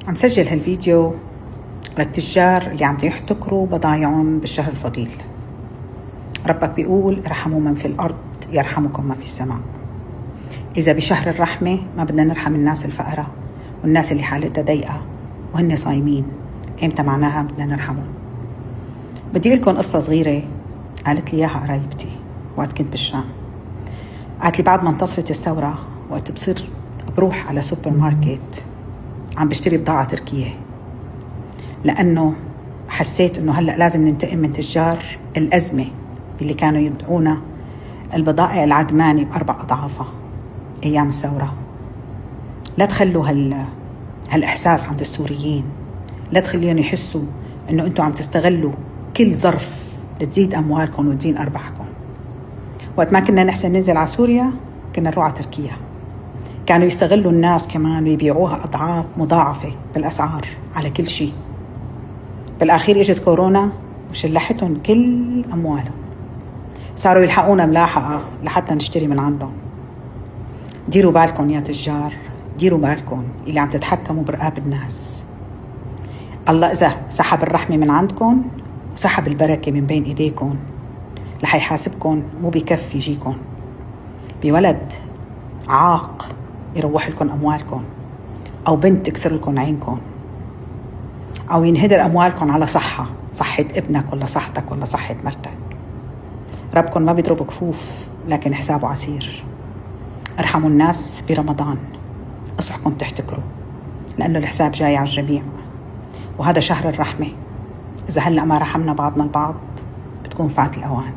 عم سجل هالفيديو للتجار اللي عم يحتكروا بضايعهم بالشهر الفضيل. ربك بيقول ارحموا من في الأرض يرحمكم من في السماء. إذا بشهر الرحمة ما بدنا نرحم الناس الفقراء والناس اللي حالتها ضيقة وهن صايمين، إمتى معناها بدنا نرحمهم؟ بدي لكم قصة صغيرة قالت لي إياها قرايبتي وقت كنت بالشام. قالت لي بعد ما انتصرت الثورة وقت بصير بروح على سوبر ماركت عم بشتري بضاعة تركية، لأنه حسيت إنه هلأ لازم ننتقم من تجار الأزمة اللي كانوا يبيعونا البضائع العدمانة ب4 أضعافها أيام الثورة. لا تخلوا هالإحساس عند السوريين، لا تخليهم يحسوا إنه أنتوا عم تستغلوا كل ظرف لتزيد أموالكم وتزيد أرباحكم. وقت ما كنا نحسن ننزل على سوريا كنا نروح على تركيا، كانوا يستغلوا الناس كمان ويبيعوها أضعاف مضاعفة بالأسعار على كل شيء. بالأخير إجت كورونا وشلحتهم كل أموالهم، صاروا يلحقونا ملاحقة لحتى نشتري من عندهم. ديروا بالكم يا تجار، ديروا بالكم اللي عم تتحكموا برقاب الناس. الله إذا سحب الرحمة من عندكم وسحب البركة من بين إيديكم رح يحاسبكم، مو بكفي يجيكم بولد عاق يروح لكم أموالكم، أو بنت تكسر لكم عينكم، أو ينهدر أموالكم على صحة ابنك ولا صحتك ولا صحة مرتك. ربكم ما بيضرب كفوف لكن حسابه عسير. ارحموا الناس برمضان، اصحكم تحتكروا لأنه الحساب جاي على الجميع، وهذا شهر الرحمة. إذا هلأ ما رحمنا بعضنا البعض بتكون فات الأوان.